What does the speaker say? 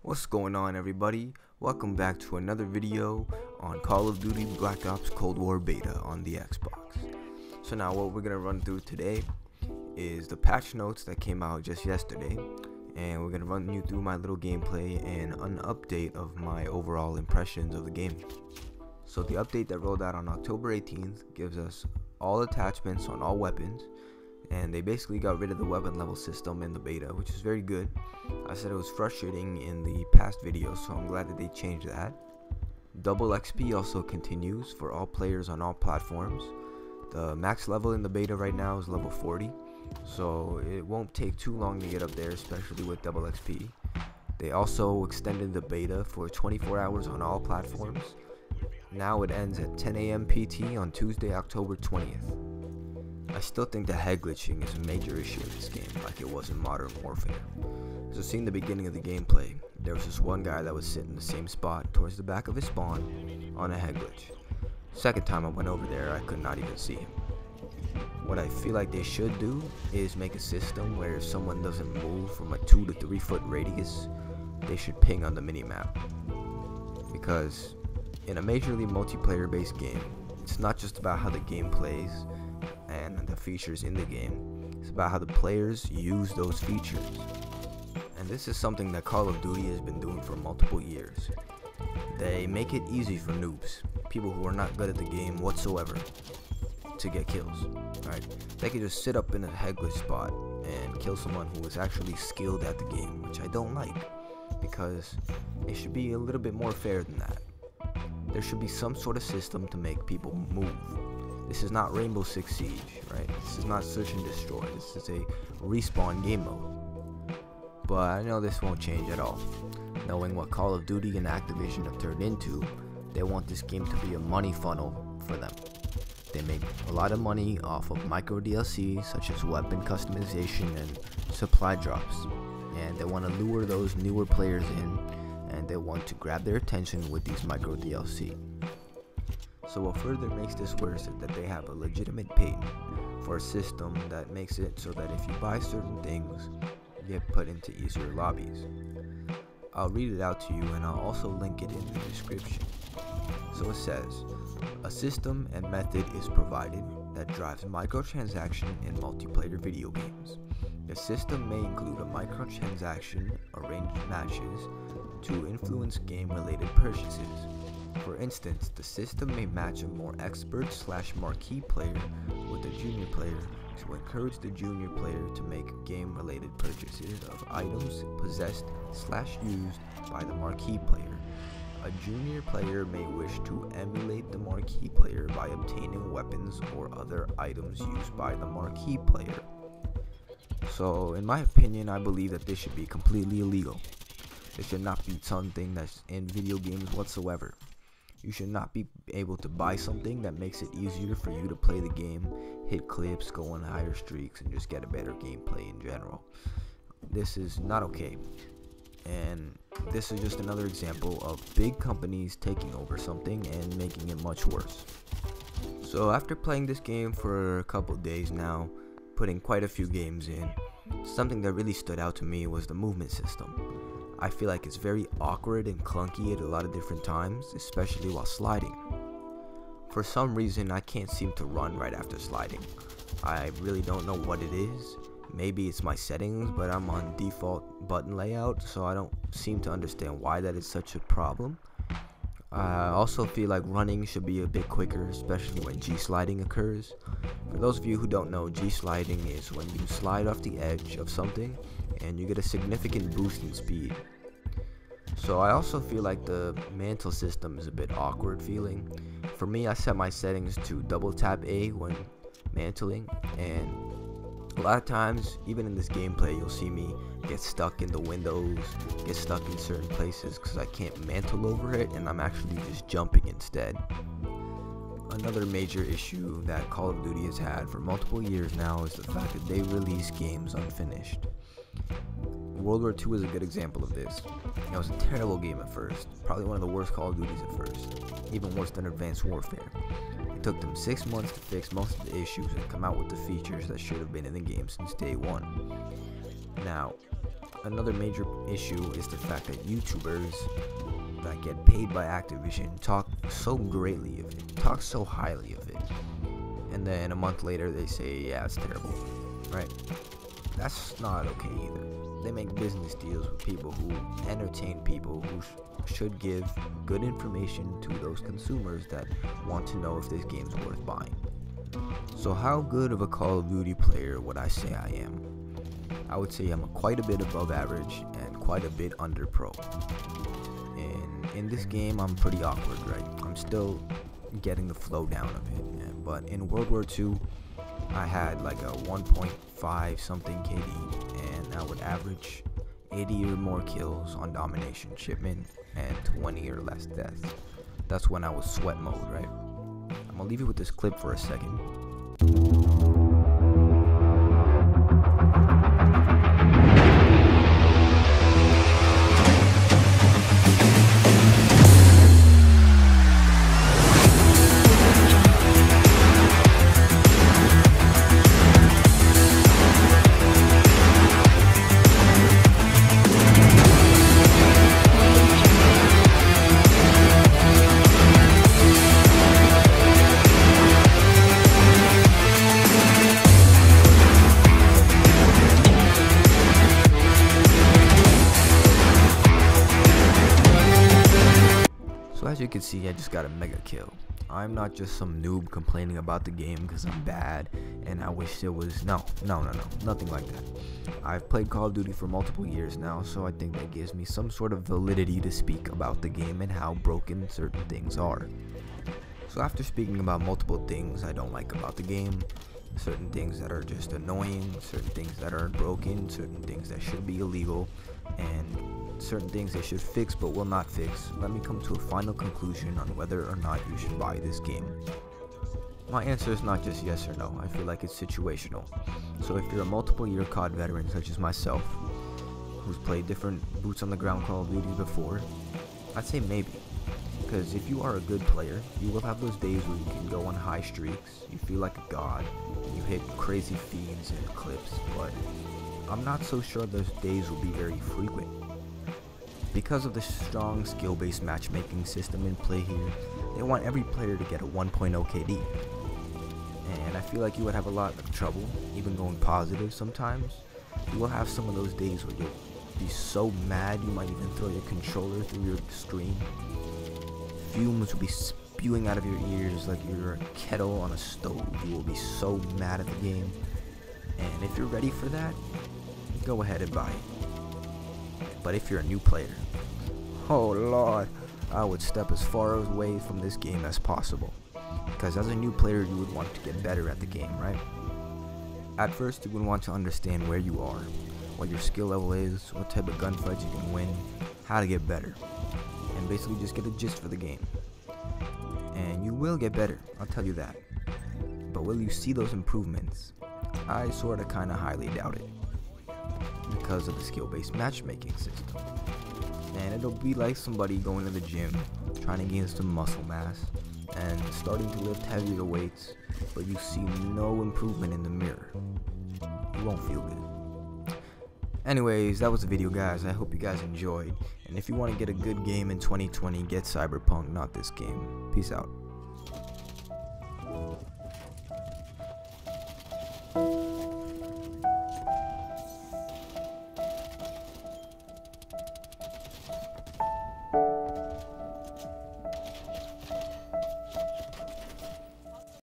What's going on, everybody? Welcome back to another video on Call of Duty Black Ops Cold War Beta on the Xbox. So now what we're going to run through today is the patch notes that came out just yesterday, and we're going to run you through my little gameplay and an update of my overall impressions of the game. So the update that rolled out on October 18th gives us all attachments on all weapons, and they basically got rid of the weapon level system in the beta, which is very good. I said it was frustrating in the past video, so I'm glad that they changed that. Double XP also continues for all players on all platforms. The max level in the beta right now is level 40, so it won't take too long to get up there, especially with double XP. They also extended the beta for 24 hours on all platforms. Now it ends at 10 AM PT on Tuesday, October 20th. I still think the head glitching is a major issue in this game, like it was in Modern Warfare. So seeing the beginning of the gameplay, there was this one guy that was sitting in the same spot towards the back of his spawn on a head glitch. Second time I went over there, I could not even see him. What I feel like they should do is make a system where if someone doesn't move from a 2 to 3 foot radius, they should ping on the minimap. Because in a majorly multiplayer based game, it's not just about how the game plays and the features in the game, it's about how the players use those features. And this is something that Call of Duty has been doing for multiple years. They make it easy for noobs, people who are not good at the game whatsoever, to get kills. Right? They can just sit up in a head glitch spot and kill someone who is actually skilled at the game, which I don't like, because it should be a little bit more fair than that. There should be some sort of system to make people move. This is not Rainbow Six Siege, right? This is not Search and Destroy. This is a respawn game mode. But I know this won't change at all. Knowing what Call of Duty and Activision have turned into, they want this game to be a money funnel for them. They make a lot of money off of micro DLC such as weapon customization and supply drops. And they want to lure those newer players in, and they want to grab their attention with these micro DLC. So what further makes this worse is that they have a legitimate patent for a system that makes it so that if you buy certain things, you get put into easier lobbies. I'll read it out to you, and I'll also link it in the description. So it says, a system and method is provided that drives microtransaction in multiplayer video games. The system may include a microtransaction, arranged matches, to influence game-related purchases. For instance, the system may match a more expert/marquee player with a junior player to encourage the junior player to make game-related purchases of items possessed/used by the marquee player. A junior player may wish to emulate the marquee player by obtaining weapons or other items used by the marquee player. So, in my opinion, I believe that this should be completely illegal. It should not be something that's in video games whatsoever. You should not be able to buy something that makes it easier for you to play the game, hit clips, go on higher streaks, and just get a better gameplay in general. This is not okay. And this is just another example of big companies taking over something and making it much worse. So after playing this game for a couple days now, putting quite a few games in, something that really stood out to me was the movement system. I feel like it's very awkward and clunky at a lot of different times, especially while sliding. For some reason, I can't seem to run right after sliding. I really don't know what it is. Maybe it's my settings, but I'm on default button layout, so I don't seem to understand why that is such a problem. I also feel like running should be a bit quicker, especially when G-sliding occurs. For those of you who don't know, G-sliding is when you slide off the edge of something and you get a significant boost in speed. So I also feel like the mantle system is a bit awkward feeling. For me, I set my settings to double tap A when mantling, and a lot of times, even in this gameplay, you'll see me get stuck in the windows, get stuck in certain places because I can't mantle over it, and I'm actually just jumping instead. Another major issue that Call of Duty has had for multiple years now is the fact that they release games unfinished. World War II is a good example of this. It was a terrible game at first, probably one of the worst Call of Duties at first, even worse than Advanced Warfare. It took them 6 months to fix most of the issues and come out with the features that should have been in the game since day one. Now, Another major issue is the fact that YouTubers that get paid by Activision talk so greatly of it, talk so highly of it, and then a month later they say, yeah, it's terrible, right? That's not okay either. They make business deals with people who entertain people who should give good information to those consumers that want to know if this game's worth buying. So how good of a Call of Duty player would I say I am? I would say I'm quite a bit above average and quite a bit under pro. And in this game, I'm pretty awkward, right? I'm still getting the flow down of it. But in World War II, I had like a 1.5 something KD, and I would average 80 or more kills on domination shipment and 20 or less deaths. That's when I was sweat mode, right? I'm gonna leave you with this clip for a second. So as you can see, I just got a mega kill. I'm not just some noob complaining about the game because I'm bad and I wish it was. No, nothing like that. I've played Call of Duty for multiple years now, so I think that gives me some sort of validity to speak about the game and how broken certain things are. So after speaking about multiple things I don't like about the game, certain things that are just annoying, certain things that are broken, certain things that should be illegal, and certain things they should fix but will not fix, let me come to a final conclusion on whether or not you should buy this game. My answer is not just yes or no. I feel like it's situational. So if you're a multiple year COD veteran such as myself, who's played different boots on the ground Call of Duty before, I'd say maybe. Because if you are a good player, you will have those days where you can go on high streaks, you feel like a god, and you hit crazy feeds and clips, but I'm not so sure those days will be very frequent. Because of the strong skill-based matchmaking system in play here, they want every player to get a 1.0 KD. And I feel like you would have a lot of trouble, even going positive sometimes. You will have some of those days where you'll be so mad you might even throw your controller through your screen. Fumes will be spewing out of your ears like you're a kettle on a stove. You will be so mad at the game. And if you're ready for that, go ahead and buy it. But if you're a new player, oh lord, I would step as far away from this game as possible. Because as a new player, you would want to get better at the game, right? At first, you would want to understand where you are, what your skill level is, what type of gunfights you can win, how to get better, and basically just get a gist for the game. And you will get better, I'll tell you that. But will you see those improvements? I sorta kinda highly doubt it, because of the skill-based matchmaking system. And it'll be like somebody going to the gym, trying to gain some muscle mass, and starting to lift heavier weights, but you see no improvement in the mirror. You won't feel good. Anyways, that was the video, guys. I hope you guys enjoyed. And if you want to get a good game in 2020, get Cyberpunk, not this game. Peace out.